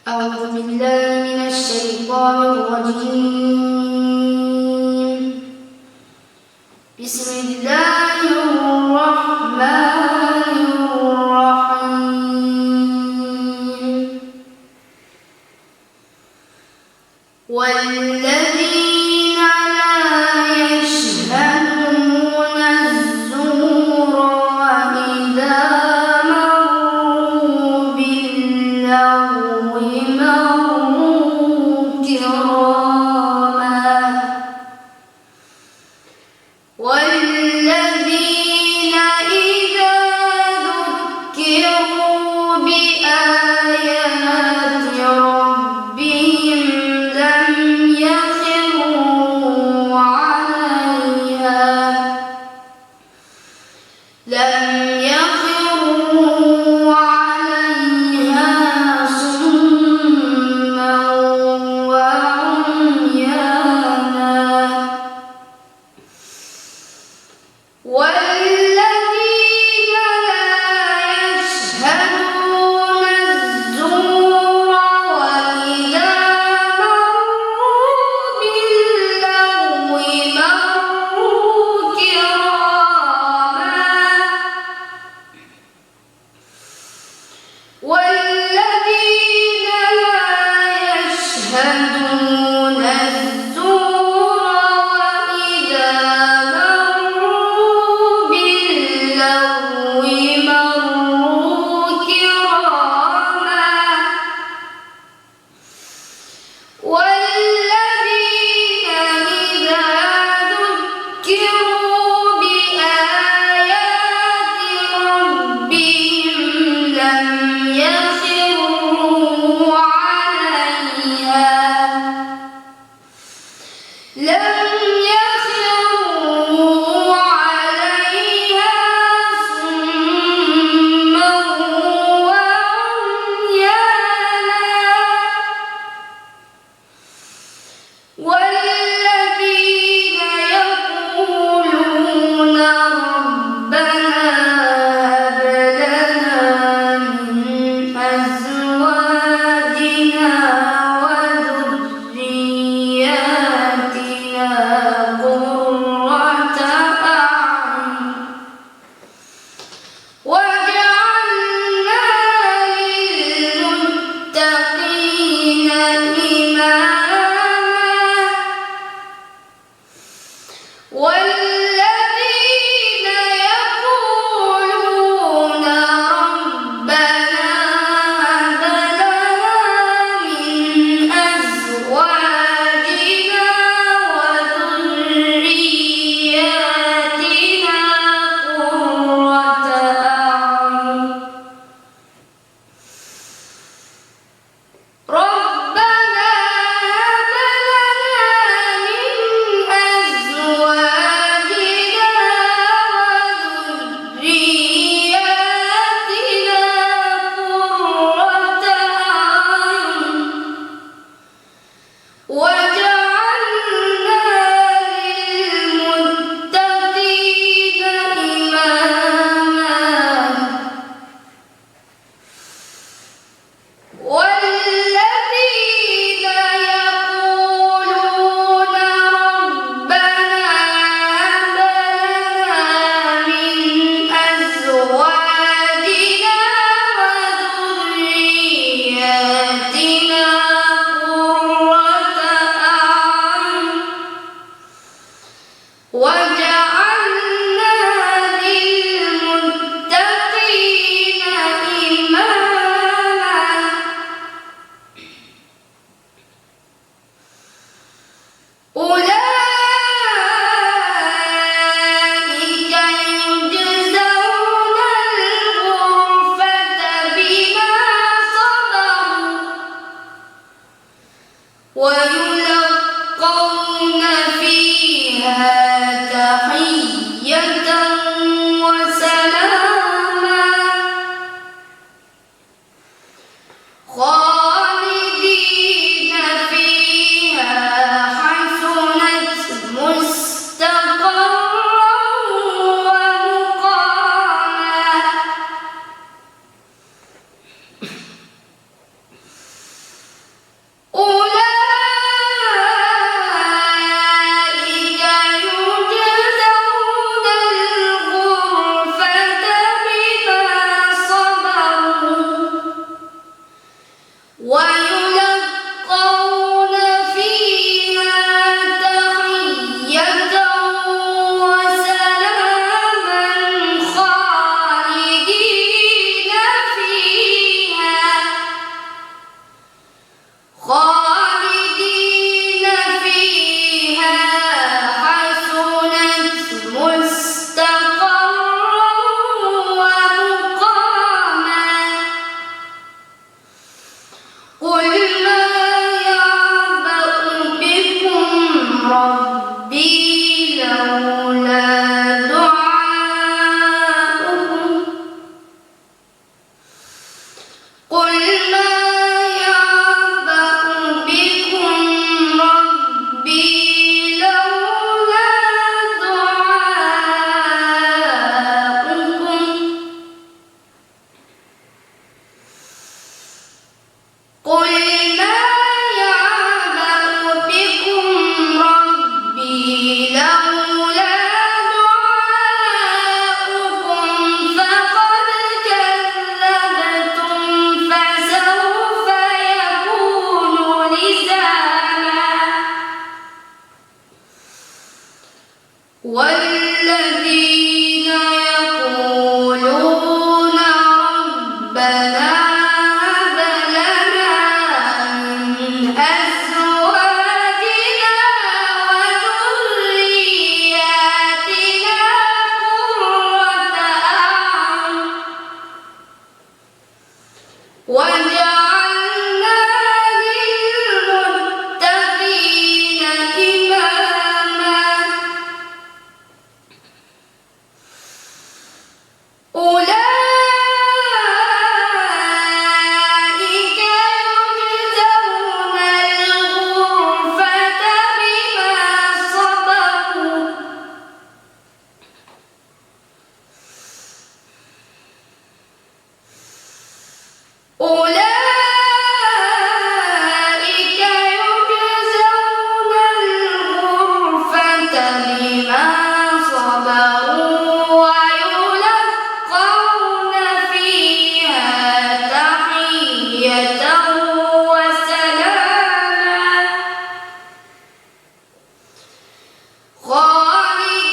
أعوذ بالله من الشيطان الرجيم. بسم الله الرحمن الرحيم. والذين لا يشهدون الزور وإذا مروا باللغو مروا كراما. والذين إذا ذكروا بآيات ربهم لم يخروا عليها صما وعميانا. والذين لا يشهدون الزور وإذا مروا باللغو مروا كراما. والذين لا يشهدون الزور وإذا مروا باللغو مروا كراما. والذين إذا ذكروا بآيات ربهم لم يخروا عليها صما وعميانا. والذين يقولون ربنا هب لنا من أزواجنا وذرياتنا قرة أعين واجعلنا للمتقين إماما. والذين يقولون ربنا هب لنا من أزواجنا وذرياتنا قرة أعين. ربنا هب لنا من أزواجنا وذرياتنا قرة أعين واجعلنا للمتقين إماما. والذين يقولون ربنا هب لنا من أزواجنا وذرياتنا قرة أعين واجعلنا للمتقين إماما. أولئك يجزون الغرفة بما صبروا ويلقون فيها تحية وسلاما خالدين فيها حسنت مستقرا ومقاما. ويلقون فيها تحية وسلاما خالدين فيها حسنت مستقرا ومقاما قل ما يعبأ بكم ربي لولا دعاؤكم قل ما والذين يقولون ربنا هب لنا من أزواجنا وذرياتنا قرة أعين واجعلنا للمتقين إماما أولئك يجزون الغرفة بما صبروا ويلقون فيها تحية وسلاما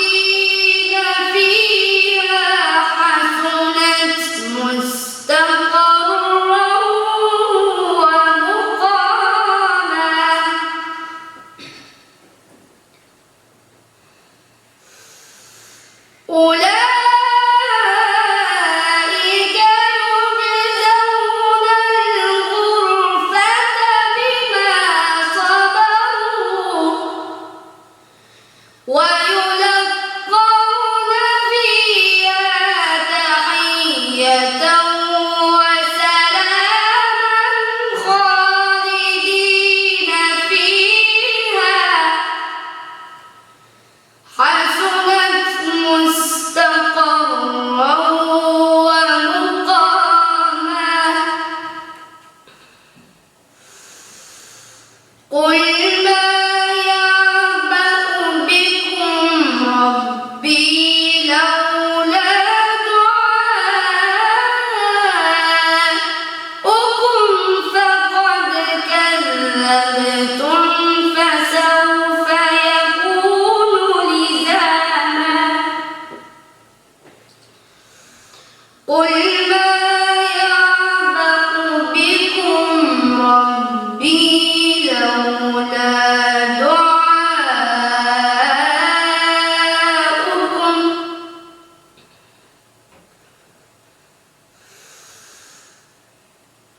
خالدين فيها حسنت مستقرا ومقاما أولئك يجزون الغرفة بما صبروا ويلقون فيها تحية وسلاما خالدين فيها حسنت مستقرا ومقاما قل ما يعبأ بكم ربي لولا دعاؤكم فقد كذبتم فسوف يكون لزاما قل ما يعبأ بكم ربي لولا دعاؤكم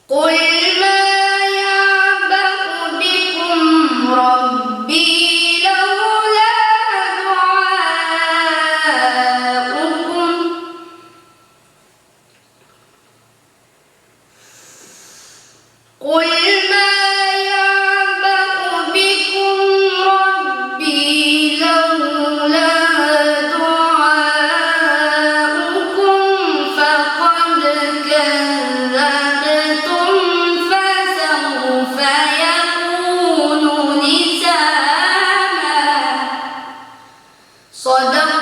قل ما يعبأ بكم ربي لولا دعاؤكم قل ما يعبأ بكم ربي لولا دعاؤكم فقد كذبتم فسوف يكون لزاما صدق